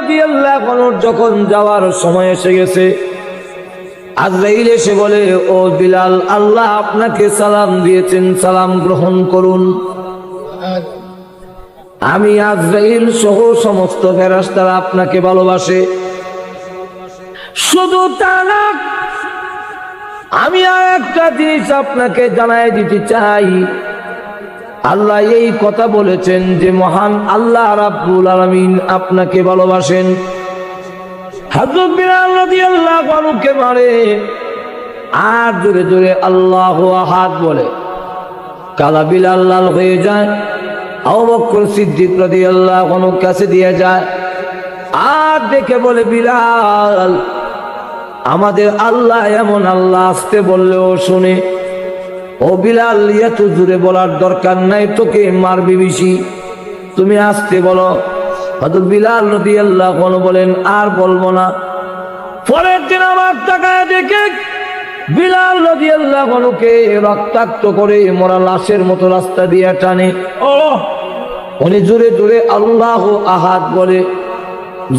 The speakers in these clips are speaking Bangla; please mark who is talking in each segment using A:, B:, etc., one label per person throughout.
A: রাদিয়াল্লাহু আনহু যখন যাওয়ার সময় এসে গেছে, আজরাইল এসে বলে, ও বিলাল, আল্লাহ আপনাকে সালাম দিয়েছেন, সালাম গ্রহণ করুন। আমি আজরাইল সহ সমস্ত ফেরেশতারা আপনাকে ভালোবাসে। শুধু তা না, আমি আর একটা জিনিস আপনাকে জানাই দিতে চাই। আল্লাহ এই কথা বলেছেন যে মহান আল্লাহ রাব্বুল আলামিন আপনাকে ভালোবাসেন। হযরত বিলাল রাদিয়াল্লাহু আনহুকে মারে আর জোরে জোরে আল্লাহু আহাদ বলে। কালা বিলাল লাল হয়ে যায়। আবু বকর সিদ্দিক রাদিয়াল্লাহু আনহু কাছে দিয়ে যায় আর দেখে বলে, বিলাল, আমাদের আল্লাহ এমন আল্লাহ, আসতে বললেও শুনে। ও বিলাল, এত জোরে বলার দরকার নাই, তোকে মারবে বেশি, তুমি আসতে বলো। হযরত বিলাল রাদিয়াল্লাহু আনহু বলেন, আর বলবো না। পরের দিন আমার তাকায় দেখে বিলাল রাদিয়াল্লাহু আনহুকে রক্তাক্ত করে মরা লাশের মতো রাস্তা দিয়ে টানে। উনি জোরে জোরে আল্লাহু আহাদ বলে।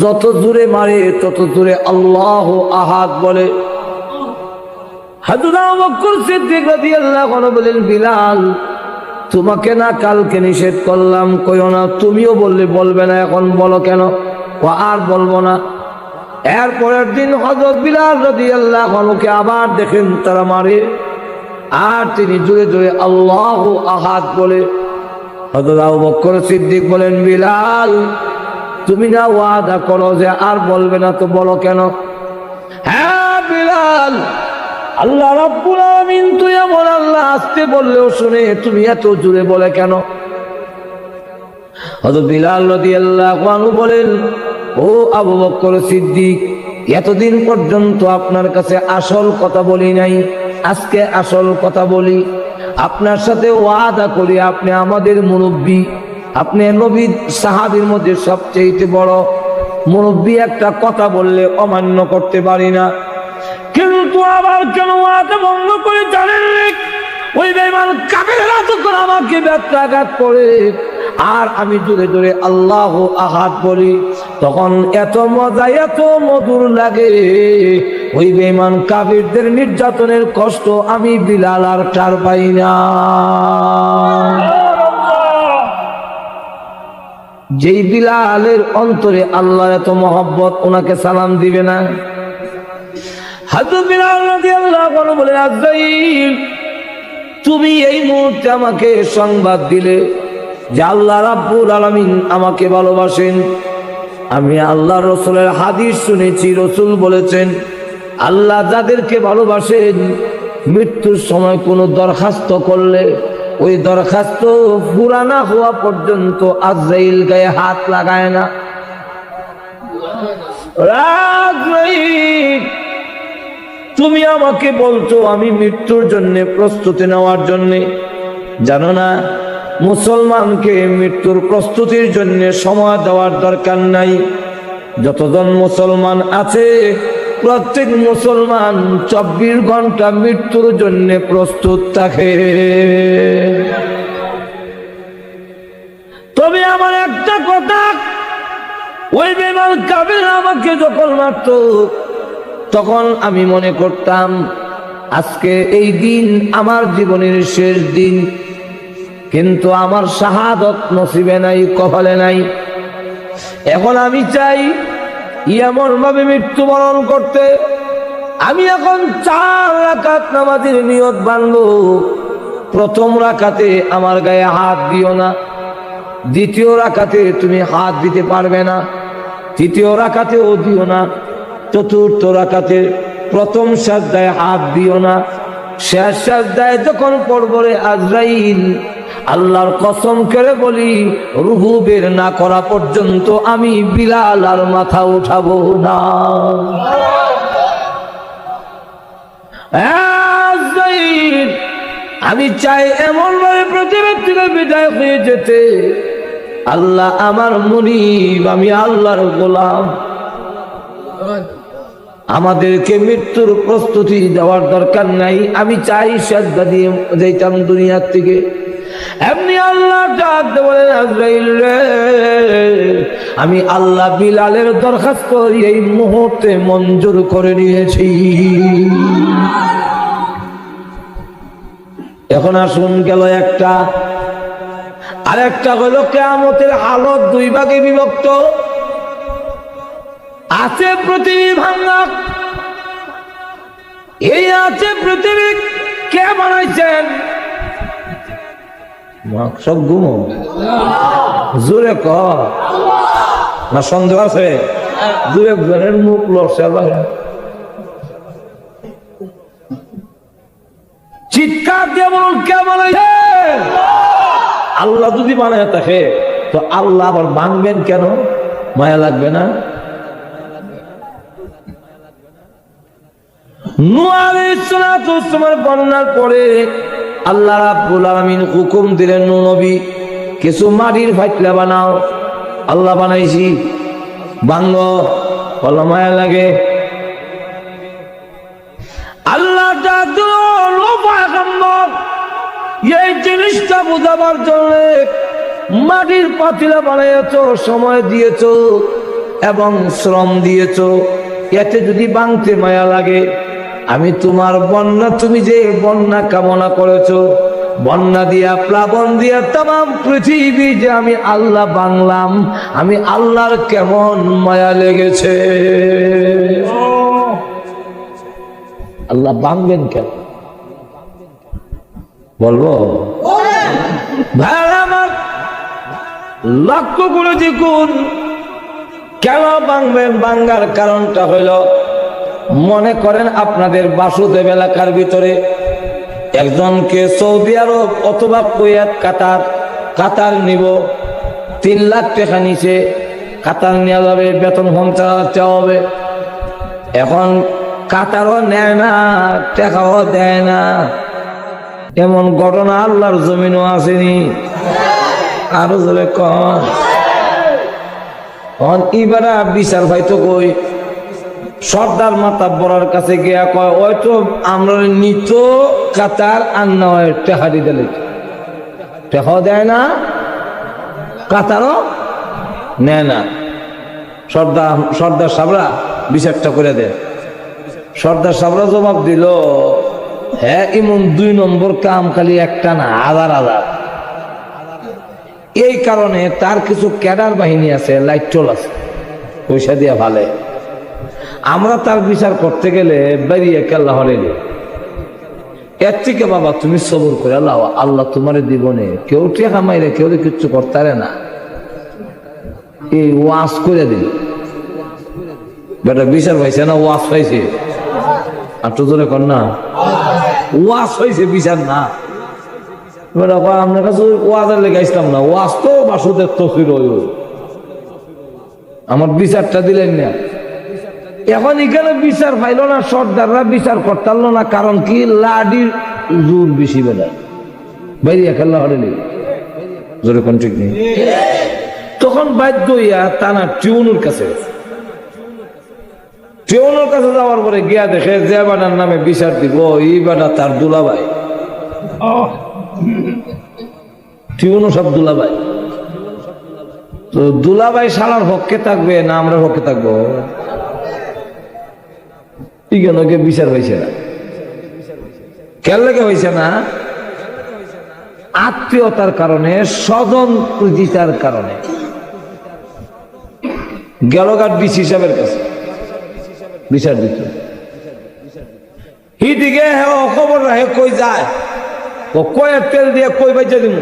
A: যত জোরে মারে তত জোরে আল্লাহু আহাদ বলে। হযরত আবু বকর সিদ্দিক রাদিয়াল্লাহু আনহু বলেন, বিলাল, তোমাকে না কালকে নিষেধ করলাম কইও না, তুমিও বললে বলবে না, এখন বলো কেন? আর বলবো না। এর পরের দিন হযরত বিলাল রাদিয়াল্লাহু আনহুকে আবার দেখেন তারা মারে আর তিনি জোরে জোরে আল্লাহু আহাদ বলে। হযরত আবু বকর সিদ্দিক বলেন, বিলাল, তুমি না ওয়াদা করো যে আর বলবে না, তো বলো কেন? হ্যাঁ বিলাল, আল্লাহ রাব্বুল আলামিন তুই এমন আল্লাহ, আসতে বললেও শুনে, তুমি এত জোরে বলে কেন? হযরত বিলাল রাদিয়াল্লাহু আনহু বলেন, ও আবু বকর সিদ্দিক, এতদিন পর্যন্ত আপনার কাছে আসল কথা বলি নাই, আজকে আসল কথা বলি। আপনার সাথে ওয়াদা করি, আপনি আমাদের মুরব্বী, আপনি নবীর সাহাবীর মধ্যে সবচেয়ে বড় মুরব্বী। একটা কথা বললে অমান্য করতে পারি না, কিন্তু আবার কেন ওয়াদা ভঙ্গ করে জানেন? ওই বেঈমান কাফেররা তখন আমাকে ব্যত্যাঘাত করে আর আমি জোরে জোরে আল্লাহু আহাদ বলি, তখন এত মজা, এত মধুর লাগে। ওই বেঈমান কাফেরদের নির্যাতনের কষ্ট আমি বিলাল আর টের পাই না। যেই বিলালের অন্তরে আল্লাহর এত মহব্বত, ওনাকে সালাম দিবে না? হযরত বিলাল রাদিয়াল্লাহু আনহু বলে, আজরাইল, তুমি এই মুহূর্তে আমাকে সংবাদ দিলে যে আল্লাহ রাব্বুল আলামিন আমাকে ভালোবাসেন। আমি আল্লাহ রাসূলের হাদিস শুনেছি, রাসূল বলেছেন, আল্লাহ যাদেরকে ভালোবাসেন মৃত্যুর সময় কোনো দরখাস্ত করলে ওই দরখাস্ত পুরা না হওয়া পর্যন্ত আজরাইল গায়ে হাত লাগায় না। আজরাইল, তুমি আমাকে বলছো আমি মৃত্যুর জন্য প্রস্তুতি নেওয়ার জন্য, জানো না মুসলমানকে মৃত্যুর প্রস্তুতির জন্য সময় দেওয়ার দরকার নাই। যতজন মুসলমান আছে প্রত্যেক মুসলমান 24 ঘন্টা মৃত্যুর জন্য প্রস্তুত থাকে। তবে আমার একটা কথা, ওই বেঈমান কাফের আমাকে যখন মারত তখন আমি মনে করতাম আজকে এই দিন আমার জীবনের শেষ দিন, কিন্তু আমার শাহাদত নসিবে নাই, কপালে নাই। এখন আমি চাই এমন ভাবে মৃত্যুবরণ করতে, আমি এখন 4 রাকাত নামাজের নিয়ত বাঁধবো। প্রথম রাকাতে আমার গায়ে হাত দিও না, দ্বিতীয় রাকাতে তুমি হাত দিতে পারবে না, তৃতীয় রাকাতেও দিও না, চতুর্থ রাকাতে প্রথম সাজদায় হাত দিও না, শেষ সাজদায় যখন পড়বো রে আজরাইল, আল্লাহর কসম করে বলি রুহু বের না করা পর্যন্ত আমি বিলাল আর মাথা উঠাবো না। আজরাইল, আমি চাই এমন ভাবে পৃথিবীর থেকে বিদায় হয়ে যেতে, আল্লাহ আমার মুনিব, আমি আল্লাহর গোলাম। আমাদেরকে মৃত্যুর প্রস্তুতি দেওয়ার দরকার নাই, আমি চাই সাজদা দিয়ে যাইতাম দুনিয়ার থেকে। এমনি আল্লাহ ডাকতে বলেন আজরাইল রে, আমি আল্লাহ বিলালের দরখাস্ত এই মুহূর্তে মঞ্জুর করে নিয়েছি। এখন আসুন, গেল একটা। আরেকটা হলো কিয়ামতের হালত দুই ভাগে বিভক্ত আছে। পৃথিবী ভাঙা, এই আছে পৃথিবী কে বানাইছেন? সব ঘুমো, জোরে ক না সন্দেহ আছে? দু একজনের মুখ লড়ছে, চিৎকার দিয়ে বলুন কে বানাইছে? আল্লাহ যদি বানায় থাকে তো আল্লাহ আবার ভাঙবেন কেন? মায়া লাগবে না? নূহ আলাইহিস সালাতু ওয়াস সালাম বন্যার পরে আল্লাহ রাব্বুল আলামিন হুকুম দিলেন, নূহ নবী কিছু মাটির ফাইতলা বানাও। আল্লাহ বানাইছি, ভাঙো, বলো মায়া লাগে। আল্লাহ এই জিনিসটা বুঝাবার জন্য মাটির পাতিলা বানাইছ, সময় দিয়েছ এবং শ্রম দিয়েছ। এতে যদি ভাঙতে মায়া লাগে, আমি তোমার বন্যা, তুমি যে বন্যা কামনা করেছো, বন্যা দিয়া প্লাবন দিয়া তাম পৃথিবী যে আমি আল্লাহ বাংলাম, আমি আল্লাহর কেমন মায়া লেগেছে। আল্লাহ ভাঙবেন কেন বলবো? ভাই আমার লক্ষ্য করে দেখুন, কেন ভাঙবেন? ভাঙার কারণটা হইল, মনে করেন আপনাদের বাসুদেব এলাকার ভিতরে একজনকে সৌদি আরব অথবা কুয়েত, কাতার নিব, 3 লাখ টাকা নিচে কাতার নেওয়া যাবে, বেতন 50,000 হবে। এখন কাতারও নেয় না, টাকাও দেয় না, এমন ঘটনা আল্লাহর জমিনও আসেনি। আরো জোরে কম ইবারা বিচার পাইতো কই? সর্দার মাতাব্বরের কাছে গিয়া কয়, ওই তো আমরা নিত কাতার আর নয় টেহারি দিলে, টেকাও দেয় না, কাতারও নেয় না। সর্দার সাবরা বিচারটা করে দেয়। সর্দার সাবরা জবাব দিল, হ্যাঁ এমন 2 নম্বর কাম খালি একটা না, হাজার হাজার। এই কারণে তার কিছু ক্যাডার বাহিনী আছে, লাইটল আছে, পয়সা দিয়া ভালে। আমরা তার বিচার করতে গেলে বেরিয়ে কেল্লা হলে এর থেকে বাবা তুমি সবর করে আল্লাহ তোমার জীবনে কেউ টেকা মাইরে কেউ কিচ্ছু করতে না, এই ওয়াজ করে দিল। বেটা বিচার পাইছে না, ওয়াজ পাইছে। আর তো জোরে কর না, ওয়াজ হয়েছে, বিচার না। আপনার কাছে ওয়াজের লেগে আসলাম না, ওয়াজ তো বাসুদের তফির আমার বিচারটা দিলেন না। এখন এখানে বিচার পাইল না, সর্দাররা বিচার করতে পারলো না। কারণ কি? লাডির জোর বেশি বেড়ায়, বাইরে খেলা হয়নি, জোরে কোন ঠিক নেই। তখন বাধ্য হইয়া টানা টিউনুর কাছে যাওয়ার পরে গিয়া দেখে যে বানার নামে বিচার দিব, এই বানা তার দুলাভাই। টিউনও সব দুলাভাই। তো দুলাভাই শালার পক্ষে থাকবে না আমরা পক্ষে থাকবো? বিচার হয়েছে না, কেন লেগে হয়েছে না? আত্মীয়তার কারণে, স্বজন প্রীতিতার কারণে। গেলগার ডিসি সাহেবের কাছে বিচার দিত, হিদিকে খবর রাখে, কই যায়, ও কয়ের তেল দিয়ে কই বেঁচে দিব।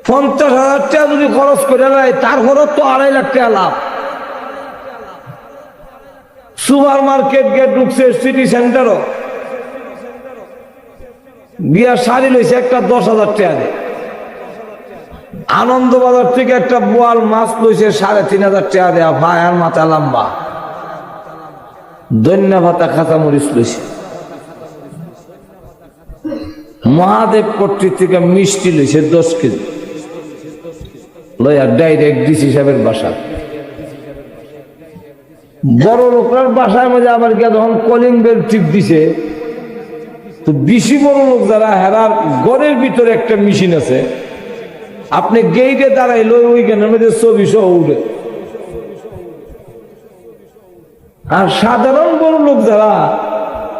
A: 50,000 টাকা যদি খরচ করে নেয়, তার খরচ তো 2.5 লাখ টাকা লাভ। সুপার মার্কেট গিয়ে ঢুকছে, সিটি সেন্টারও গিয়া শাড়ি লইছে একটা 10,000 টাকা দিয়ে। আনন্দবাজার থেকে একটা বোয়াল মাছ লইছে 3,500 টাকা দেয়া, ভাই আর মাথা লম্বা। ধন্যা ভাতা খাতা মরিচ লইছে। মহাদেব পট্টি থেকে মিষ্টি লইছে 10 কেজি, লইয়া ডাইরেক্ট ডিসি সাহেবের বাসা। বড় লোকের বাসার মধ্যে আবার গিয়ে যখন কলিং বেল টিপ দিছে, তো বেশি বড় লোক যারা হেরার ঘরের ভিতরে একটা মেশিন আছে, আপনি গেইটে দাঁড়াইলো ওইখানের মধ্যে ছবি সহ উঠে। আর সাধারণ বড় লোক যারা,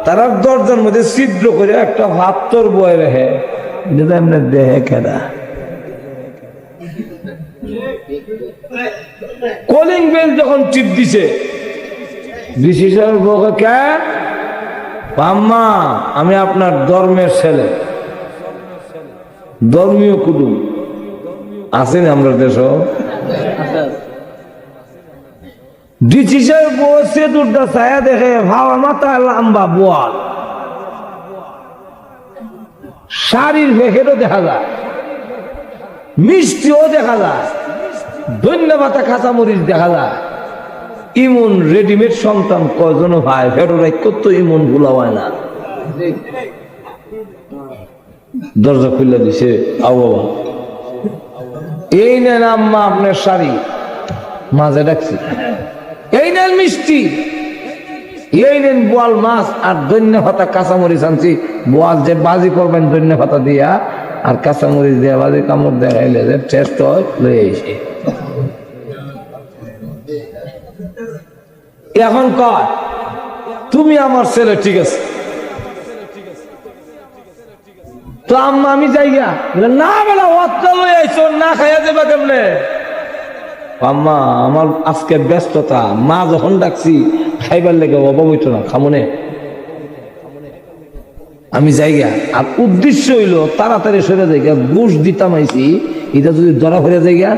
A: তারা দরজার মধ্যে ছিদ্র করে একটা ভাত্তর বয়ে রেখে, যেটা এমনি দেহে খেলা। কলিং বেল যখন টিপ দিছে, ডিসি সাহেব বলে, কে? আম্মা, আমি আপনার ধর্মের ছেলে, ধর্মীয় কুটুম আছেন আমরা দেশ। ডিসি সাহেব বসে দুটা ছায়া দেখে, ভাবা মাথায় লম্বা বোয়াল, শাড়ির ভেখেরও দেখা যায়, মিষ্টিও দেখা যায়, ধন্যবাদ কাঁচামরিচ দেখা যায়। ইমন রেডিমেড সন্তান কয়জন ভাই ফেরোরাই কত ইমন ভুলা হয় না। দরজা খুলে দিছে, আও বাবা, এই নেন আম্মা আপনার শাড়ি, মাঝে ডাকছি, এই নেন মিষ্টি, এই নেন বোয়াল মাছ আর ধন্যবাদ কাঁচামরিচ আনছি। বোয়াল যে বাজি করবেন ধন্যবাদ দিয়া আর কাঁচামরিচ দিয়া বাজি কামড় দেখাইলে যে টেস্ট হয়, লয়ে এসে এখন কয় তুমি আমার ছেলে, ঠিক আছে। তো আম্মা আমি যাইয়া, না বেলা ওয়াক্তা লই আইছো, না খাইয়া দেবা কেমনে? আম্মা আমার আজকে ব্যস্ততা, মা যখন ডাকছি খাইবার লেগে অভাব হইতো না, খামনে আমি যাইগা। আর উদ্দেশ্য হইলো তাড়াতাড়ি সরে যাইগা, ঘুষ দিতাম আইছি, এটা যদি ধরা ফেরে যাইগা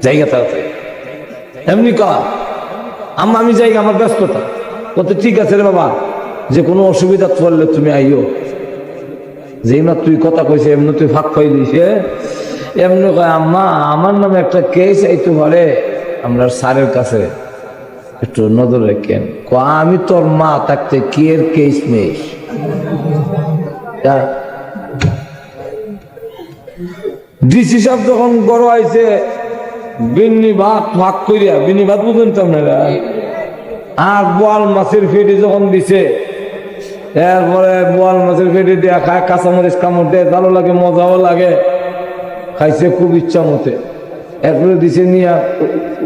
A: জায়গা তাড়াতাড়ি। এমনি কয় আম্মা আমি যাইগা, আমার ব্যস্ততা। কত ঠিক আছে রে বাবা, যে কোনো অসুবিধা পড়লে তুমি আইও। যেই না তুই কথা কইছে এমনি তুই ফাঁক পাই দিছে, এমনি কয় আম্মা আমার নামে একটা কেস আইতে পারে, আমরা স্যারের কাছে একটু নজর রাখেন। আমি তোর মা থাকতে কি এর কেস মেস? ডিসি সাহেব যখন বড় আইছে, বিন্নি ভাত ভাগ করিয়া, বিন্নি ভাত বুঝেন তো আপনারা, আর বোয়াল মাছের ফেটি যখন দিছে, এরপরে বোয়াল মাছের ফেটি দিয়া খায়, কাঁচামরিচ কামড় দেয়, ভালো লাগে, মজাও লাগে, খাইছে খুব ইচ্ছা মতে। এরপরে দিছে নিয়া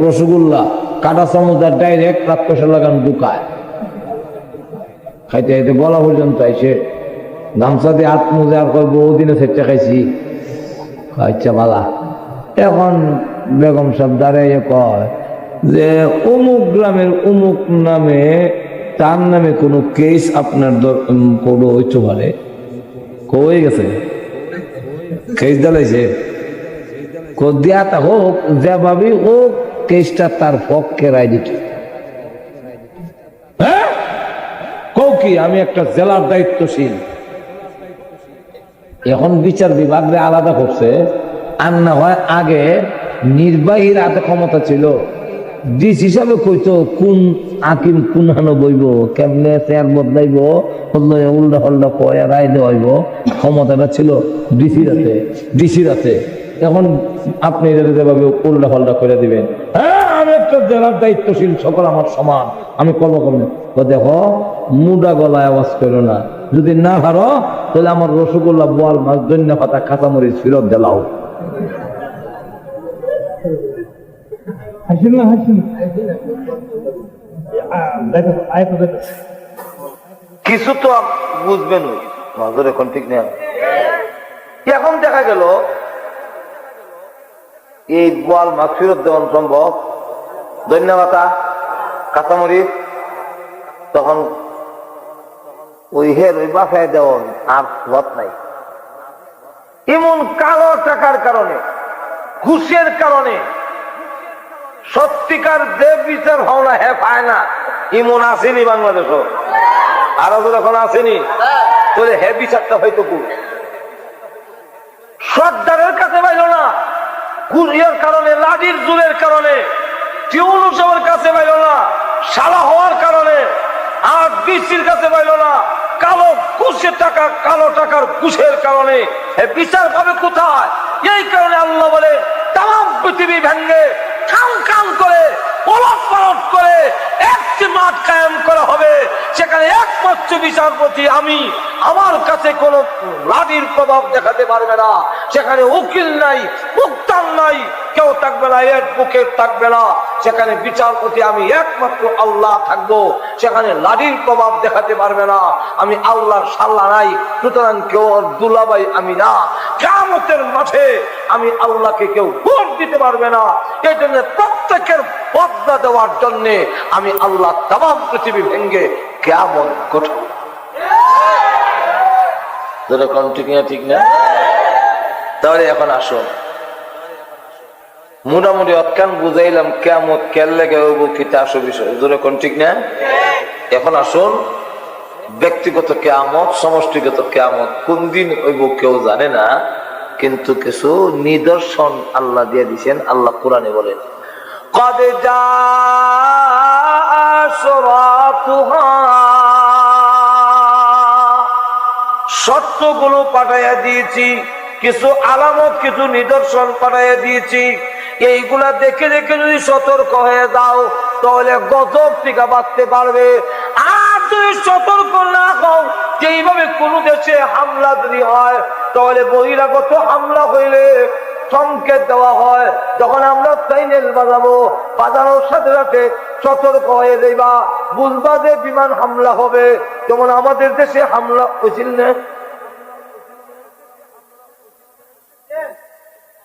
A: রসগোল্লা, কাটা চামচ আর ডাইরেক্ট রাত পয়সা লাগান ঢুকায়, খাইতে খাইতে বলা পর্যন্ত আইসে, গামছা দিয়ে হাত মুজে আর কয় বহুদিনে সেটা খাইছি। আচ্ছা বালা। এখন বেগম সাহেব দাঁড়াইয়ে কয় যে অমুক গ্রামের অমুক নামে, তার নামে কোনো কেস আপনার কোনো হইতে পারে? কই গেছে কেস দাঁড়াইছে, দেয়াটা হোক, যেভাবেই হোক কেসটা তার পক্ষে রায় দিত। হ্যাঁ কৌ কি, আমি একটা জেলার দায়িত্বশীল, এখন বিচার বিভাগ আলাদা করছে। আর না হয় আগে নির্বাহীর হাতে ক্ষমতা ছিল, ডিস হিসাবে কইতো কোন আকিম কোন হানো বইব, কেমনে চেয়ার বদলাইব, উল্টা হল্টা কয়া রায় দেওয়াইব, ক্ষমতাটা ছিল ডিসির হাতে। এখন আপনি যেভাবে উল্টা পাল্টা করে দিবেন, হ্যাঁ আমি একটা জেলার দায়িত্বশীল, সকল আমার সমান, আমি কর্ম করবো। দেখো মুডা গলায় আওয়াজ করো না, যদি না পারো তাহলে আমার রসগোল্লা, বোয়াল মাছ, ধন্য পাতা, কাঁচামরিচ ফেরত দিলাও। কিছু তো বুঝবেন, নজর এখন ঠিক নেই। এখন দেখা গেল এই বোয়াল মাছ ফেরত দেওয়ান সম্ভব, ধন্যবাদ কাঁচামরিচ, তখন ওই বাসায় দেওয়ান আর ভাত নাই। এমন কালো টাকার কারণে, ঘুষের কারণে সত্যিকার যে বিচার ভাবনা পায় না, এমন আসেনি বাংলাদেশও, আরো যখন আসেনি তাহলে বিচারটা হয়তো সর্দারের কাছে পাইল না, কুরিয়ার কারণে, লাঠির জোরের কারণে, টিউন উৎসবের কাছে পাইল না, সালা হওয়ার কারণে, আর ডিসির কাছে পাইল না, কালো ঘুষের টাকা, কালো টাকার ঘুষের কারণে বিচার পাবে কোথায়? এই কারণে আল্লাহ বলে তাম পৃথিবী ভেঙ্গে কাম কাম করে ওলট পালট করে একটি মাঠ কায়েম করা হবে, সেখানে একমাত্র বিচারপতি আমি, আমার কাছে কোনো লাঠির প্রভাব দেখাতে পারবে না। সেখানে উকিল নাই, মুক্তার নাই, কেউ থাকবে না, অ্যাডভোকেট থাকবে না। সেখানে বিচারপতি আমি একমাত্র আল্লাহ থাকবো। সেখানে লাঠির প্রভাব দেখাতে পারবে না। আমি আল্লাহর সাল্লা নাই, সুতরাং কেউ দুলাভাই আমি না। কিয়ামতের মাঠে আমি আল্লাহকে কেউ ভোট দিতে পারবে না। এই জন্য প্রত্যেকের বদলা দেওয়ার জন্য আমি আল্লাহ তামাম পৃথিবী ভেঙ্গে কিয়ামত ঘটাবো। ঠিক না? তাহলে এখন আসুন, মোটামুটি অজ্ঞান বুঝাইলাম কিয়ামত কেন লেগে হইব, কিতা আসো বিষয়। যেরকম ঠিক না? এখন আসুন, ব্যক্তিগত কিয়ামত, সমষ্টিগত কিয়ামত কোন দিন হইব কেউ জানে না, কিন্তু কিছু নিদর্শন আল্লাহ দিয়ে দিয়েছেন। আল্লাহ কোরআনে বলেন, قد جاء أشراطها, সত্যগুলো পাঠাইয়া দিয়েছি, কিছু আলামত, কিছু নিদর্শন পাঠাইয়া দিয়েছি। এইগুলা দেখে দেখে যদি সতর্ক হয়ে যাও তাহলে গজব থেকে বাঁচতে পারবে। আর যদি সতর্ক না হও, যেইভাবে কোন দেশে হামলা যদি হয়, তাহলে বহিরাগত হামলা হইলে সংকেত দেওয়া হয়। যখন আমরা সাইনেল বাজাবো, বাজানোর সাথে সাথে সতর্ক হয়ে যাইবা, বুঝবা যে বিমান হামলা হবে। যেমন আমাদের দেশে হামলা হয়েছিল না,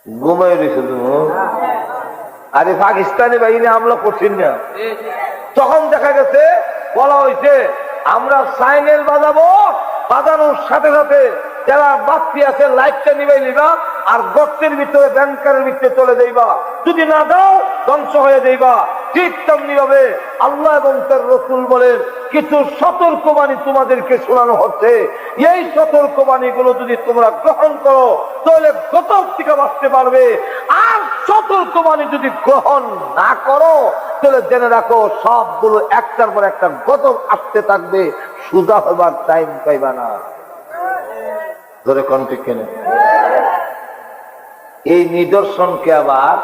A: ঘুমাই রয়েছে তুমি, আরে পাকিস্তানি বাহিনী হামলা করছেন না, তখন দেখা গেছে বলা হয়েছে আমরা সাইনেল বাজাবো, বাজানোর সাথে সাথে যারা বাচ্চি আছে লাইটটা নিবাই নিবা, আর গর্তের ভিতরে ব্যাংকারের ভিতরে চলে যাইবা। যদি না দাও ধ্বংস হয়ে যাইবা। ঠিক তেমনি হবে আল্লাহ এবং তার রাসূল বলেন, কিছু সতর্কবাণী তোমাদেরকে শোনানো হচ্ছে। এই সতর্কবাণী গুলো যদি তোমরা গ্রহণ করো তাহলে গজব থেকে বাঁচতে পারবে। আর সতর্কবাণী যদি গ্রহণ না করো তাহলে জেনে রাখো সবগুলো একটার পর একটা গজব আসতে থাকবে, সোজা হবার টাইম পাইবা না। ধরে কন্টিক কেন? এই নিদর্শনকে আবার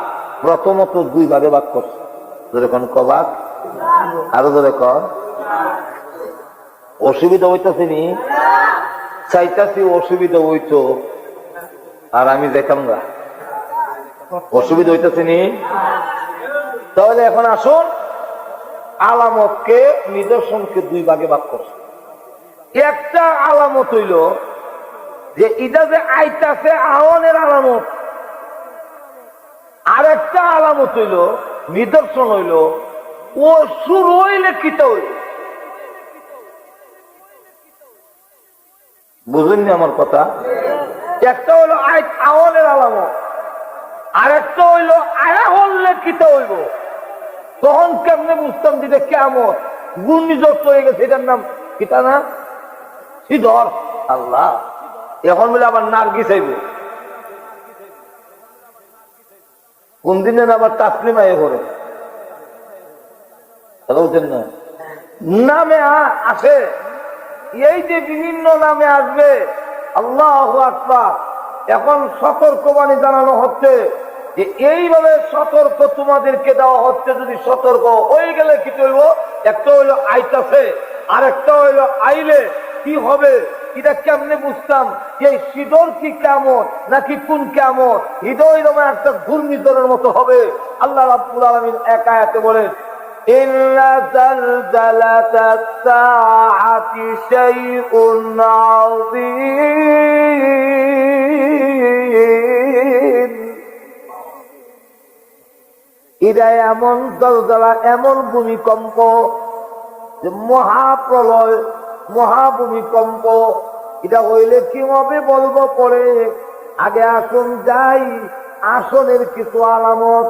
A: প্রথমত দুই ভাগে ভাগ করছে। ধরে কোন কবাক, আরো ধরে কর। অসুবিধা হইতেছে নি? চাইতাছি অসুবিধা হইতো, আর আমি দেখাম না অসুবিধা হইতেছে নি। তাহলে এখন আসুন, আলামতকে, নিদর্শনকে দুই ভাগে ভাগ করছে। একটা আলামত হইল যে এটা যে আইতাছে আওয়ানের আলামত, আর একটা আলামত হইল, নিদর্শন হইল ও শুরু হইলে কিতা হইল। বুঝেননি আমার কথা? একটা হইল আওয়ানের আলামত, আর একটা হইল আয়া হলে কিতা হইব। তখন কেমনে বুঝতাম যে কিয়ামত ঘূর্ণিঝড় হয়ে গেছে, এটার নাম কিতা না, শ্রীধর। আল্লাহ, এখন বলে আবার নার্গিস আইব, কোন দিনে আবার তাসলিমা এ করে না নামে আসে। এই যে বিভিন্ন নামে আসবে, আল্লাহু আকবার। এখন সতর্কবাণী জানানো হচ্ছে যে এইভাবে সতর্ক তোমাদেরকে দেওয়া হচ্ছে। যদি সতর্ক হয়ে গেলে কি করবো, একটা হইলো আইতাছে, আর একটা হইলো আইলে কি হবে। এটা কেমনে বুঝতাম যে শীতল কি কেমন নাকি কোন কেমন? হৃদয় রকম একটা ঘূর্ণিঝড়ের মতো হবে। আল্লাহ রাব্বুল আলামিন এক আয়াতে বলেন, ইন্না জালজালাতাস সাআতি শাইউন আযীম। এটা এমন জলজালা, এমন ভূমিকম্প, যে মহাপ্রলয়, মহাভূমিকম্প। এটা হইলে কি হবে বলবো পরে। আগে আসুন যাই, আসনের কিছু আলামত।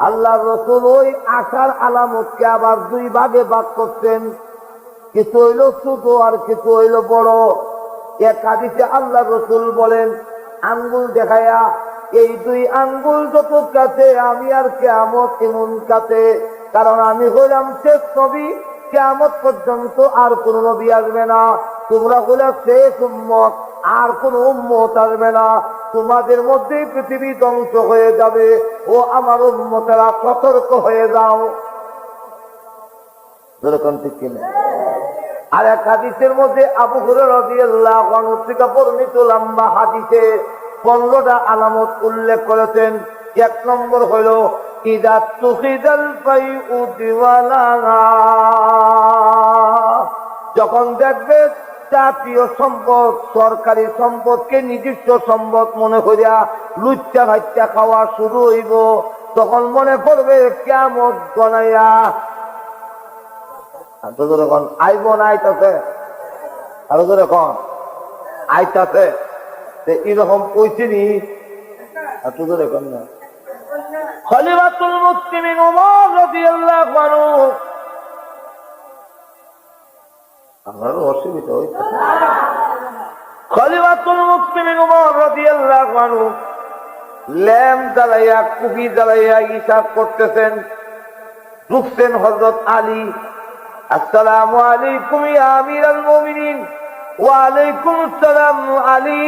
A: আল্লাহ রাসূল ওই আসার আলামতকে আবার দুই ভাগে ভাগ করছেন। কিছু হইল ছোট আর কিছু হইল বড়। এক হাদিসে আল্লাহ রাসূল বলেন, আঙ্গুল দেখায়া, এই দুই আঙ্গুল যত কাছে আমি আর কিয়ামত এমন কাছে। কারণ আমি হইলাম শেষ নবী, কিয়ামত পর্যন্ত আর কোন নবী আসবে না। তোমরা হইলে শেষ উম্মত, আর কোন উম্মত আসবে না। তোমাদের মধ্যে পৃথিবী ধ্বংস হয়ে যাবে। ও আমার উম্মতেরা, সতর্ক হয়ে যাও। যেরকম ঠিক কিনা। আর এক হাদিসের মধ্যে আবু হুরায়রা রাদিয়াল্লাহু আনহু থেকে বর্ণিত লম্বা হাদিসে 15টা আলামত উল্লেখ করেছেন। এক নম্বর হলো ইদা তুখিদাল ফাইউ দিওয়ালাহা, যখন দেখবে জাতীয় সম্পদ সরকারি সম্পদকে নিজস্ব সম্পদ মনে করিয়া লুচ্চা ভাচ্চা খাওয়া শুরু হইব, তখন মনে পড়বে কিয়ামত গনাইয়া যখন আইব না আইতাছে, আরো যখন আইতাছে এরকম কইছিনি এখন না। খলিফাতুল মুসলিমিন ওমর রাদিয়াল্লাহু আনহু, আমার অসুবিধা হইছে, খলিফাতুল মুসলিমিন ওমর রাদিয়াল্লাহু আনহু ল্যাম্প জ্বালাইয়া কুপি জ্বালাইয়া হিসাব করতেছেন। ঢুকছেন হযরত আলী, আসসালামু আলাইকুম ইয়া আমিরাল মুমিনিন। ওয়া আলাইকুম আসসালাম আলী।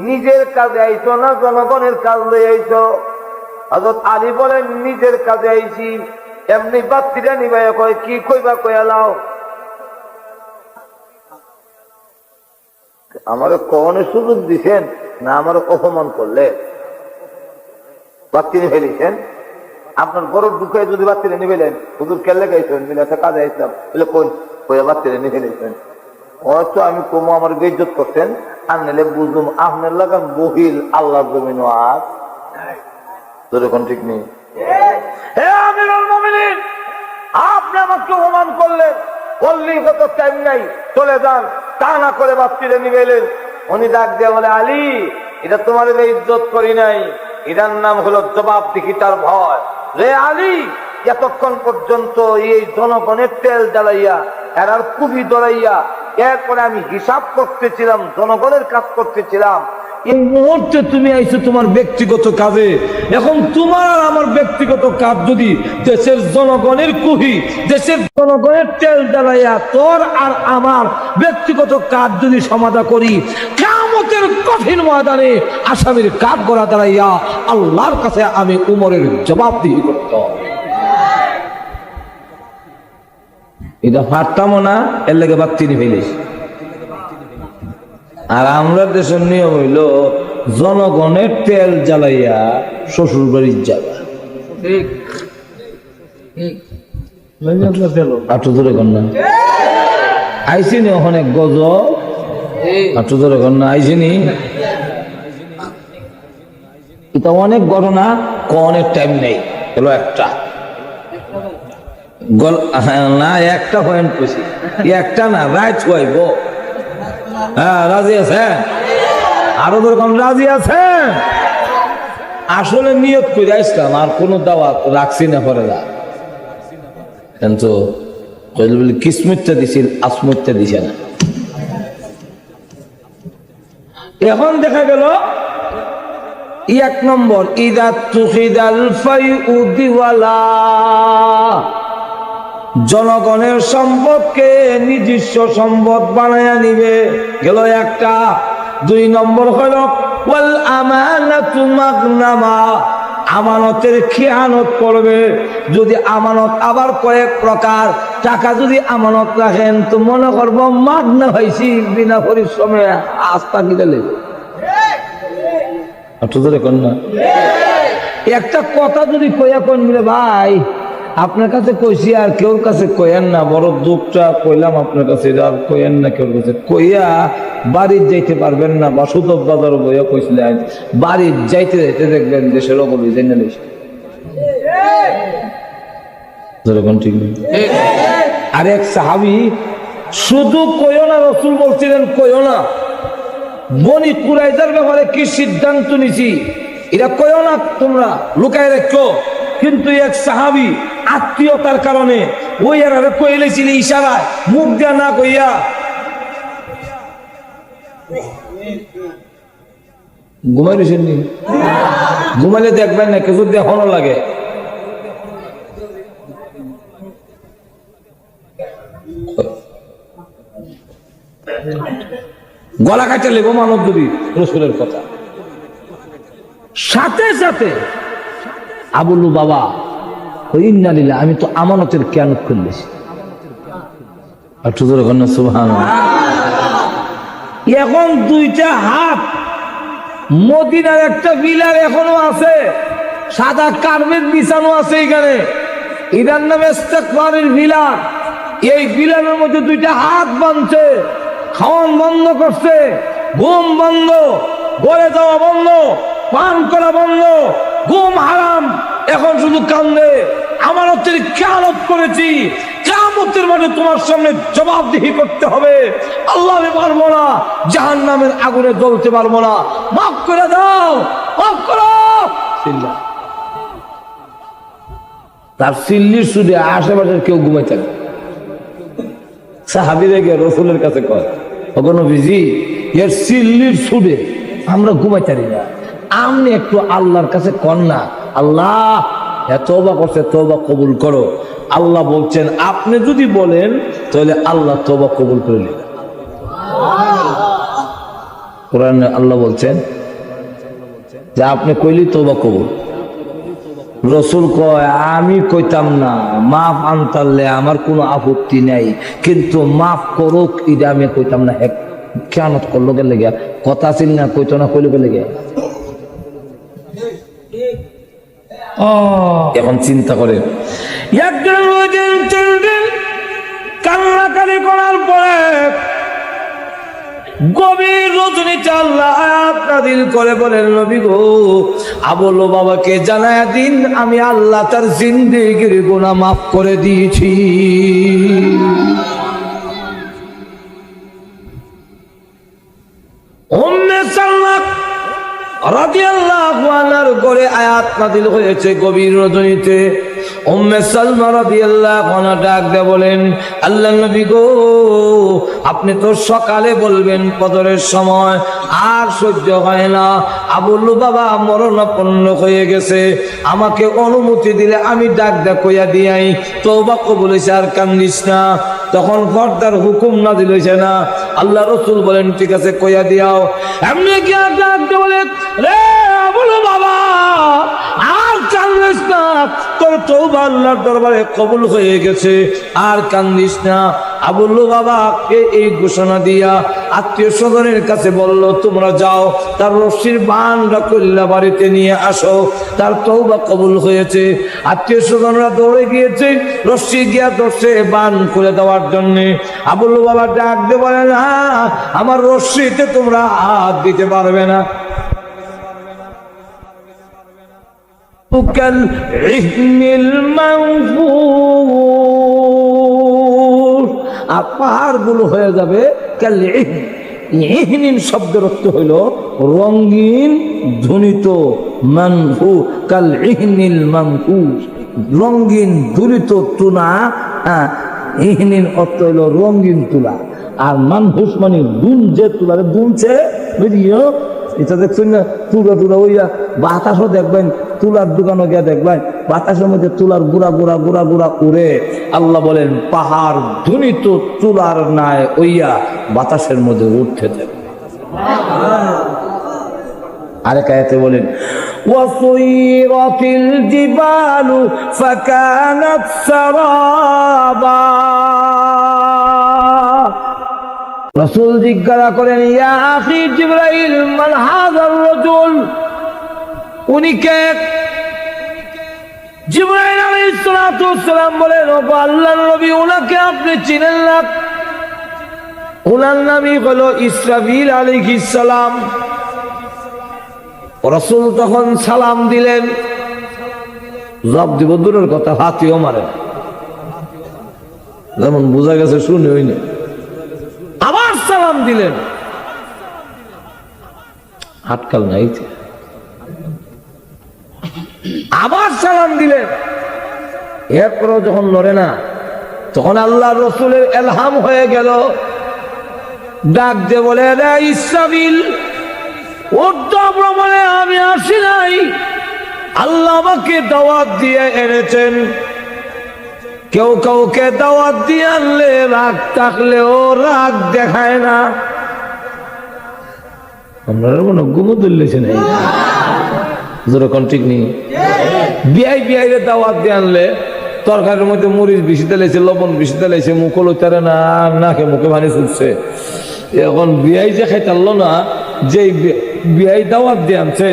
A: নিজের কাজে আইছো না জনগণের কাজ লয়ে আইছো? হযরত আলী বলেন নিজের কাজে আইছি। এমনি বাতিটা নিবাইয়া কয় কি কইবা কইয়া লাও। আমার কোনে সুযোগ দিছেন না আমার অপমান করলে? বাতি নিয়ে ফেলিছেন, আপনার বড় ঢুকে যদি বাতি নিয়ে ফেলেন, হুজুর কেলে গাইছেন মিলে কাজে আইছিলাম বলে কোন কইয়া বাতি নিয়ে ফেলেছেন। হয়তো আমি কমো আমার বেইজ্জত করছেন, আর নিলে বুঝুম আপনার লাগান বহিল আল্লাহর জমিন আর যেরকম ঠিক নেই। আপনি আমাকে অপমান করলেন, বললেই কত টাইম নাই চলে যান, তা না করে বাচ্চিরে নিয়ে এলেন। উনি ডাক দিয়ে বলে আলী, এটা তোমার ইজ্জত করি নাই, এটার নাম হলো জবাব দিহিতার ভয়। রে আলী, এতক্ষণ পর্যন্ত এই জনগণের তেল জ্বালাইয়া এরার কুবি দড়াইয়া এরপরে আমি হিসাব করতেছিলাম, জনগণের কাজ করতেছিলাম। এই মুহূর্তে তুমি আইছো তোমার ব্যক্তিগত কাজে। এখন তোমার আর আমার ব্যক্তিগত কাজ যদি দেশের জনগণের কুহি, দেশের জনগণের তেল জ্বালাইয়া তোর আর আমার ব্যক্তিগত কাজ যদি সমাধা করি, কিয়ামতের কঠিন ময়দানে আসামির কাঠ গড়া দাঁড়াইয়া আল্লাহর কাছে আমি উমরের জবাবদিহি করতাম। এটা পারতামও না, এর লেগে বাতি নিয়ে ফেলিস। আর আমরা দেশের নিয়ম হইল জনগণের তেল জ্বালাইয়া শ্বশুর বাড়ির যাবা। ধরে কন্যা আইসিনি ওখানে গজ ধরে কন্যা আইসিনি। এটা অনেক ঘটনা, অনেক টাইম নেই, হলো একটা না, একটা পয়েন্ট কইছি, একটা না রাইট হইব। হ্যাঁ রাজি আছেন? আরো যেরকম রাজি আছেন? আসলে নিয়ত করে আসলাম, আর কোন দাওয়াত রাখছি না পরে না, কিন্তু কিসমতটা দিছি, আসমতটা দিছে না। এখন দেখা গেল এক নম্বর ইদা তুখিদাল ফাইউ দিওয়ালা, জনগণের সম্পদকে নিজস্ব সম্পদ বানায়া নিবে, গেল একটা। দুই নম্বর হল ওয়াল আমানাতু মাগনামা, আমানতের খেয়ানত করবে। যদি আমানত আবার কয়েক প্রকার, টাকা যদি আমানত রাখেন তো মনে করবো মাগনা হয়েছি, বিনা পরিশ্রমে আস্থা কিনে লেগে। একটা কথা যদি কইয়া কইন বলে ভাই আপনার কাছে কইছি আর কেউর কাছে কইেন না, বড় দুঃখটা কইলাম আপনার কাছে, আর কইেন না কেউর কাছে, কইয়া বাড়ির যাইতে পারবেন না। বাসুদেব বাজার বইয়া কইছিলেন বাড়ির যাইতে যাইতে দেখবেন দেশের অবধি জেনে নিয়েছে। ঠিক নেই। আর এক সাহাবী শুধু কইও না, রসুল বলছিলেন কইও না, বনি কুরাইজার ব্যাপারে কি সিদ্ধান্ত নিছি এটা কইও না, তোমরা লুকায় রাখো। কিন্তু এক সাহাবী আত্মীয়তার কারণে ওই আর কইলেছিল ইশারায়, মুখ দিয়া না কইয়া। ঘুমাই রয়েছেন নি? ঘুমাইলে দেখবেন না, কিছু দেখানো লাগে। গলা কাটে লেবো মানব যদি রসুলের কথা। সাথে সাথে আবুলু বাবা ইন্নালিল্লাহ, আমি তো আমানতের খেয়ানত করলেছি। একটু জোরে কন্যা সুবহানাল্লাহ। এখন দুইটা হাত মদিনার একটা বিলার এখনো আছে, সাদা কার্পেট বিছানো আছে এখানে, এটার নামে ইস্তেগফারের বিলার। এই বিলারের মধ্যে দুইটা হাত বাঁধছে, খাওয়ান বন্ধ করছে, ঘুম বন্ধ, গড়ে যাওয়া বন্ধ, পান করা বন্ধ, ঘুম হারাম। এখন শুধু কান্দে, আমার হচ্ছে খেয়ালত করেছি, কিয়ামতের মাঠে তোমার সামনে জবাবদিহি করতে হবে। আল্লাহ আমি পারবো না, জাহান্নামের আগুনে জ্বলতে পারবো না, মাফ করে দাও, মাফ করো। তার সিল্লির সুদে আশেপাশের কেউ ঘুমাইতে না। সাহাবীরা গিয়ে রাসূলের কাছে কয়, ওগো নবীজি, এর সিল্লির সুদে আমরা ঘুমাইতে পারি না, আপনি একটু আল্লাহর কাছে কন না, আল্লাহ তওবা করছে, তওবা কবুল করো। আল্লাহ বলছেন আপনি যদি বলেন তাহলে আল্লাহ তওবা কবুল করে নেবেন। কোরআনে আল্লাহ বলছেন যে আপনি কইলি তওবা কবুল। রসুল কয় আমি কইতাম না, মাফ আনতারলে আমার কোনো আপত্তি নাই, কিন্তু মাফ করুক এটা আমি কইতাম না। হ্যাঁ কেন করলো গেলে গিয়া কথা ছিল না, কইতো না, কইলো গেলে গিয়া। এখন চিন্তা করে একজন কান্নাকারি করার পরে গভীর রজনীতে আল্লাহ আয়াত নাযিল করে বলেন, নবী গো, আবুল বাবাকে জানায়া দিন আমি আল্লাহ তার জিন্দেগির গুনাহ মাফ করে দিয়েছি। উম্মে সালমা রাদিয়াল্লাহু আনহার ঘরে আয়াত নাযিল হয়েছে গভীর রজনীতে। উম্মে সালমা রাদিয়াল্লাহু আনহা ডাক দিয়ে বলেন, আল্লাহর নবী গো, আপনি তো সকালে বলবেন ফজরের সময়, আর সহ্য হয় না, আবুল বাবা মরণাপন্ন হয়ে গেছে, আমাকে অনুমতি দিলে আমি ডাক দিয়ে কইয়া দিয়াই তওবা কবুল হইছে, আর কান্দিস না। তখন পর্দার হুকুম নাযিল হইছে না। আল্লাহ রাসূল বলেন ঠিক আছে কইয়া দিয়াও। এমনি কি আর ডাক দিয়ে বলে, রে আবুল বাবা আর কান্দিস না, তোর তওবা আল্লাহর দরবারে কবুল হয়ে গেছে, আর কান্দিস না। আবুল বাবা এই ঘোষণা দিয়া আত্মীয় স্বজনের কাছে বলল, তোমরা যাও তার রশির বানটা কল্লা বাড়িতে নিয়ে আসো, তার তওবা কবুল হয়েছে। আত্মীয় স্বজনরা দৌড়ে গিয়েছে রশি গিয়া ধরছে বান খুলে দেওয়ার জন্য। আবুল বাবা ডাক দিয়ে বলে, না, আমার রশিতে তোমরা হাত দিতে পারবে না। আর পাহাড় গুলো হয়ে যাবে ইহনিন শব্দের অর্থ হইল রঙিন ধ্বনিত, মানহু কাল ইহনিল মানহুস, রঙিন ধ্বনিত তুলা। ইহনিন অর্থ হইল রঙিন তুলা, আর মানহুস মানে দুন, যে তুলারে দুনছে বুঝিও, এটা দেখছেন না, তুলা তুলা ওইয়া বাতাসও দেখবেন, তুলার দোকানও গিয়া দেখবেন বাতাসের মধ্যে তুলার গুড়া গুড়া গুড়া গুড়া উড়ে। আল্লাহ বলেন পাহাড় ধ্বনিত তুলার নাই ওইয়া বাতাসের মধ্যে উঠতে দেবে। আরেক আয়াতে বলেন, ওয়াসুইরাতিল জিবালু ফাকানাত সারাবা। রাসূল জিজ্ঞাসা করেন, ইয়া আখি জিবরাইল, মান হাযার রাজুল, উনি কে? জিবরাইল আলাইহিস সালাতু ওয়াস সালাম বলেন, ও আল্লাহর নবী, উনাকে আপনি চিনেন না? উনার নামই হলো ইসরাফিল আলাইহিস সালাম। রাসূল তখন সালাম দিলেন, জবাব দিব দূরের কথা, হাতিও মারে, যেমন বোঝা গেছে শুনে হই না। আবার সালাম দিলেন, আটকাল নাই। আবার সালাম দিলেন, এরপরও যখন লড়ে না, তখন আল্লাহ রসুলের এলহাম হয়ে গেল, ডাক দিয়ে বলে, রে ইসরাফিল, ভ্রমণে আমি আসি নাই, আল্লাহ আমাকে দাওয়াত দিয়ে এনেছেন। কেউ কাউকে দাওয়াত দিয়ে আনলে রাগ থাকলেও রাগ দেখায় না। আমরা মনে গুমো ধরলেছে নাই, যেরকম ঠিক নেই। বিআই বিআই দাওয়াত দিয়ে আনলে তরকারির মধ্যে মরিচ বেশি দিলাইছে, লবণ বেশি দিলাইছে, মুখে লইতারে না, নাকে মুখে পানি ছুটছে। এখন বিয়াই যে খাইতারলো না, যে বিয়াই দাওয়াত দিয়ে আনছে,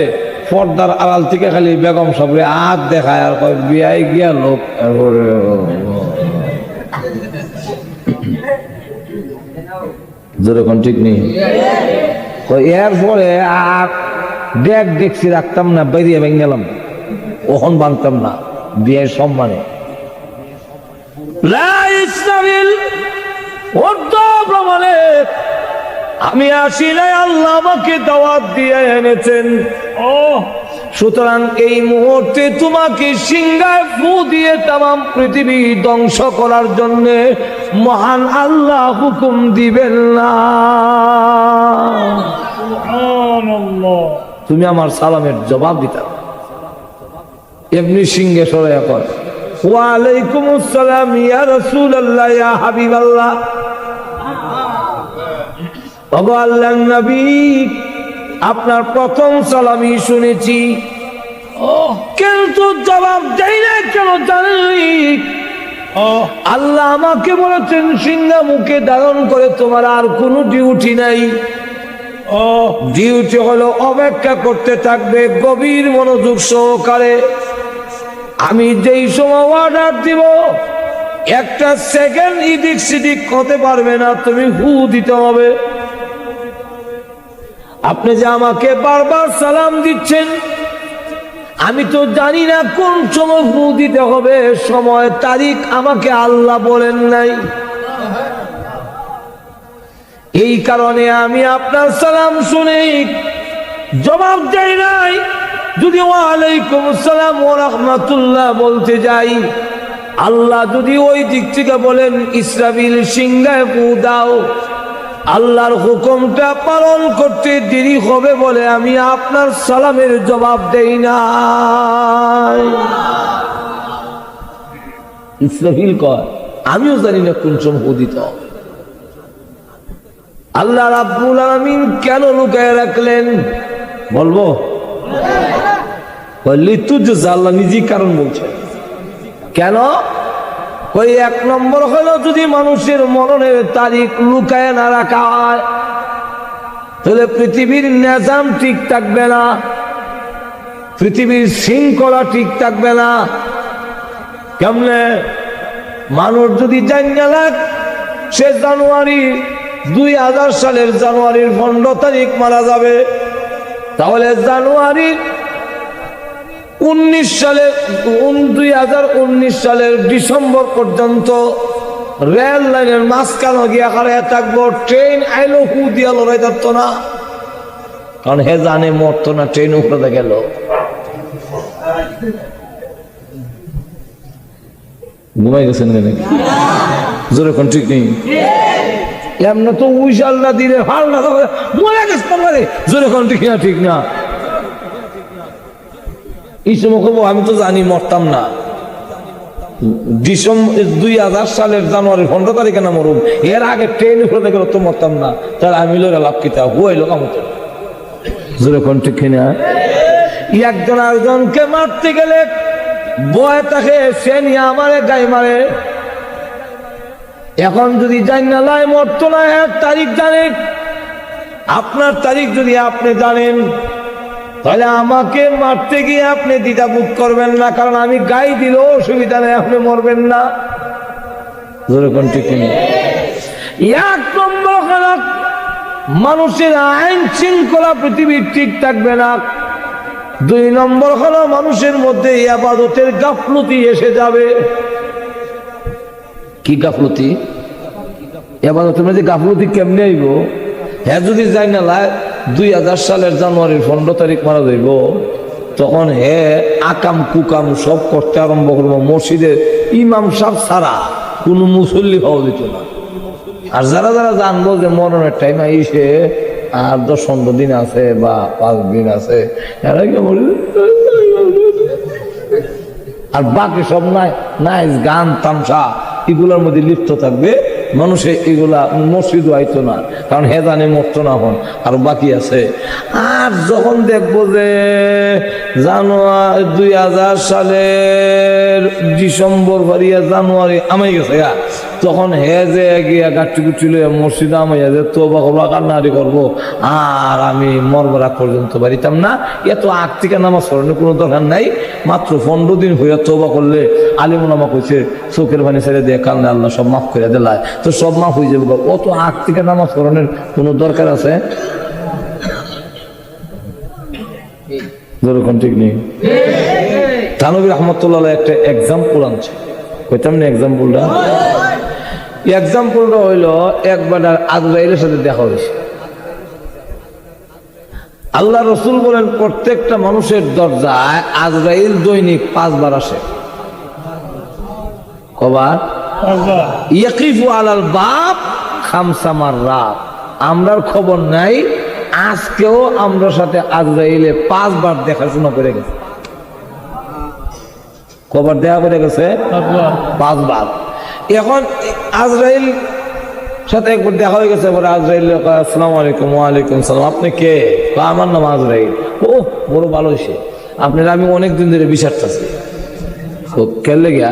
A: পর্দার আড়াল থেকে খালি বেগম সাবরে হাত দেখায় আর কয় বিয়াই গিয়া লোক। যেরকম ঠিক নেই। এরপরে আর দেখছি রাখতাম না, বেরিয়ে ভেঙে গেলাম, ওখন বাঁধতাম না বিয়ের সম্মানে। আমি আসি নাই, আল্লাহ আমাকে দাওয়াত দিয়ে এনেছেন। সুতরাং এই মুহূর্তে তোমাকে সিংহায় ফু দিয়ে তামাম পৃথিবী ধ্বংস করার জন্য মহান আল্লাহ হুকুম দিবেন না। তুমি আমার সালামের জবাব দিতে এমনি সিংহে সরাইয়া কর, ওয়ালাইকুম আসসালাম ইয়া রাসূলুল্লাহ ইয়া হাবিবাল্লাহ। ওগো আল্লাহর নবী, আপনার প্রথম সালামি শুনেছি, কিন্তু জবাব দেই না কেন জানি? আল্লাহ আমাকে বলেছেন সিংহা মুখে ধারণ করে তোমার আর কোনো ডিউটি নাই। ডিউটি হলো অপেক্ষা করতে থাকবে গভীর মনোযোগ সহকারে। আমি যেই সময় অর্ডার দিব, একটা সেকেন্ড ইদিক সিদিক হতে পারবে না, তুমি হু দিতে হবে। আপনি যে আমাকে বারবার সালাম দিচ্ছেন, আমি তো জানি না কোন সময় হু দিতে হবে, সময় তারিখ আমাকে আল্লাহ বলেন নাই। এই কারণে আমি আপনার সালাম শুনে জবাব দেই নাই। যদি ওয়ালাইকুম আসসালাম ওয়া রাহমাতুল্লাহ বলতে যাই, আল্লাহ যদি ওই দিক থেকে বলেন ইসরাফিল সিংহায় ফু দাও, আল্লাহর হুকুমটা পালন করতে দেরি হবে বলে আমি আপনার সালামের জবাব দেই না। ইসরাফিল কয় আমিও জানি না কোন সময় ফু দিতে হবে। আল্লাহ রাব্বুল আলামিন কেন লুকায় রাখলেন বলবো? আল্লাহ নিজেই কারণ বলছে। কেন? ওই এক নম্বর হলো, যদি মানুষের মরণের তারিখ লুকায় না রাখা হয়, তাহলে পৃথিবীর নিজাম ঠিক থাকবে না, পৃথিবীর শৃঙ্খলা ঠিক থাকবে না। কেমনে? মানুষ যদি জানিয়ে লাগ সে জানুয়ারি 2000 সালের জানুয়ারির 15 তারিখ মারা যাবে, তাহলে জানুয়ারির 2019 সালের ডিসেম্বর পর্যন্ত রেল লাইনের মাঝখানে গিয়ে হারাইয়া থাকবো। ট্রেন আইলো হু দিয়া লড়াই থাকতো না, কারণ হে জানে মরতো না, ট্রেন উপরে গেল। ঘুমাই গেছেন নাকি? জোরে কোন ঠিক নেই। এমন তো উইশাল না দিলে ভাল না, মরে গেছে তোমারে। জোরে কোন ঠিক না? ঠিক না। এই সময় কব আমি তো জানি মরতাম না। ডিসেম্বর 2000 সালের জানুয়ারি 15 তারিখে না মরুম, এর আগে ট্রেন উপরে গেল তো মরতাম না, তাহলে আমি লোক লাভ কিতা হুয়াইল কামত। জোরে কোন ঠিক না? একজন আরেকজনকে মারতে গেলে বয় তাকে সে নিয়ে আমারে গাই মারে। এখন যদি জানি না লাই মরতো না, এর তারিখ জানেন, আপনার তারিখ যদি আপনি জানেন, তাহলে আমাকে মারতে গিয়ে আপনি দ্বিধাবোধ করবেন না, কারণ আমি গাই দিল অসুবিধা নেই, আপনি মরবেন না। এক নম্বর খারাপ, মানুষের আইন শৃঙ্খলা পৃথিবীর ঠিক থাকবে না। 2 নম্বর হলো মানুষের মধ্যে ইবাদতের গাফলতি এসে যাবে। কি গাফলতি? ইবাদতের মধ্যে গাফলতি কেমনে আইব? হ্যাঁ, যদি যাই না 2000 সালের জানুয়ারির 15 তারিখ মারা যাইব, তখন হে আকাম কুকাম সব করতে আরম্ভ করবো। মসজিদে ইমাম সাহেব ছাড়া কোন মুসল্লি পাওয়া যেত না। আর যারা যারা জানবো যে মরণের টাইম আইসে আর 10-15 দিন আছে বা 5 দিন আছে, এরা কি আর বাকি সব নাই নাইস গান তামসা এগুলোর মধ্যে লিপ্ত থাকবে। মানুষে এগুলা মসজিদ হইতো না, কারণ হেদানে মরতো না, হন আর বাকি আছে। আর যখন দেখবো যে জানুয়ারি 2000 সালের ডিসেম্বর ভারিয়া জানুয়ারি আমাই গেছে গা, তখন হে যে গিয়া গাঠি গুটি লইয়া মসজিদে আমাইয়া যে তোবা করবো, কান্নাকাটি করবো, আর আমি মরবরা পর্যন্ত বাড়িতাম না। এত আগ থেকে নামাজ পড়ানোর কোনো দরকার নাই। মাত্র 15 দিন হইয়া তোবা করলে আলিমুলামা কইছে চোখের পানি ছেড়ে দিয়ে কান্না আল্লাহ সব মাফ করে দিলায়, তো সব মাফ হয়ে যাবে। অত আগ থেকে নামাজ পড়ানোর কোনো দরকার আছে? যেরকম ঠিক নেই। থানবী রহমতুল্লাহ একটা এক্সাম্পল আনছে, কইতাম না এক্সাম্পলটা? এক্সাম্পলটা হইল একবার আজরাইলের সাথে দেখা হয়েছে। আল্লাহ রসুল বলেন প্রত্যেকটা মানুষের দরজায় আজরাইল দৈনিক 5 বার আসে। কবার? ইয়াকিফু আলাল বাব 5 মাররাত। আমরার খবর নাই, আজকেও আমরা সাথে আজরাইলে 5 বার দেখাশোনা করে গেছে। কবার দেখা করে গেছে? 5 বার। এখন আজরাইল সাথে একবার দেখা হয়ে গেছে, পরে আজরাইল আসসালামু আলাইকুম। ওয়ালাইকুম সালাম। আপনি কে? আমার নাম আজরাইল। ও বড় ভালো হয়েছে, আপনার আমি অনেকদিন ধরে বিচারতেছি। খেললে গিয়া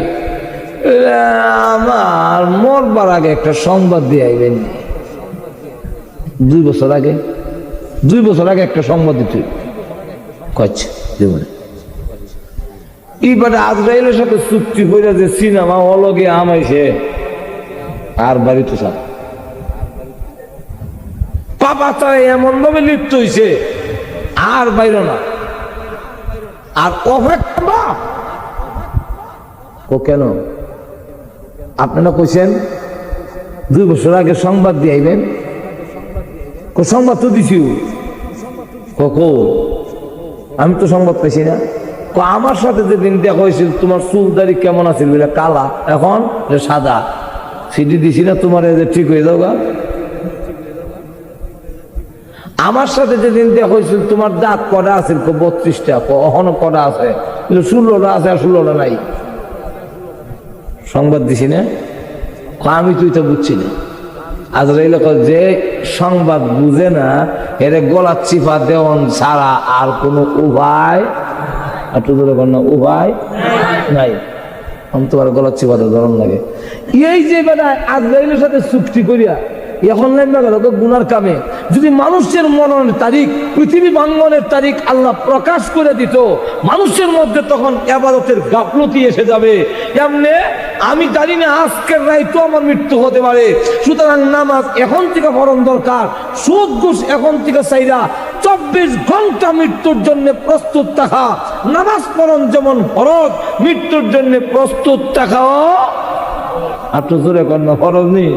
A: আমার মরবার আগে একটা সংবাদ দিয়ে আইবেন। 2 বছর আগে, 2 বছর আগে একটা সংবাদ দিতে কচ্ছে জীবনে। এইবারে আজরাইলের সাথে চুক্তি করে যে সিনেমা হল গিয়ে আমাইছে আর বাড়িতে সব পাপা তারা এমন ভাবে লিপ্ত হয়েছে আর বাইর না। আর অপেক্ষা ও কেন? আপনারা কইছেন 2 বছর আগে সংবাদ দিয়ে আইবেন। সংবাদ তো দিছি, আমি তো সংবাদ পাইছি না। আমার সাথে যেদিন দেখা হয়েছিল তোমার চুল দাড়ি কেমন আছিল বলে কালা, এখন সাদা। সিডি দিছি না তোমার ঠিক হয়ে যাও গা। আমার সাথে যেদিন দেখা হয়েছিল তোমার দাঁত কটা আছে? 32টা। এখনো কটা আছে? 16টা আছে আর 16টা নাই। সংবাদ দিছি না? আমি তুই তো বুঝছি না। আজরাইল যে সংবাদ বুঝে না, এর গলা চিপা দেওয়ান ছাড়া আর কোনো উপায়, একটু ধরে কর না, উপায় নাই। আমি তোমার গলা চিপাতে ধরন লাগে। এই যে বেটা আজরাইলের সাথে চুক্তি করিয়া এখন লাইন গেল গুনার কামে। যদি মানুষের মরণের তারিখ, পৃথিবী ভাঙ্গনের তারিখ আল্লাহ প্রকাশ করে দিত, মানুষের মধ্যে তখন ইবাদতের গাফলতি এসে যাবে। এমনি আমি জানি না আজকের রাইতো আমার মৃত্যু হতে পারে, সুতরাং নামাজ এখন থেকে পড়ন দরকার। সুদ ঘুষ এখন থেকে চাইরা 24 ঘন্টা মৃত্যুর জন্য প্রস্তুত থাকা। নামাজ পড়ন যেমন ফরজ, মৃত্যুর জন্য প্রস্তুত থাকাও। আপনি জোরে কর না, ফরজ নেই।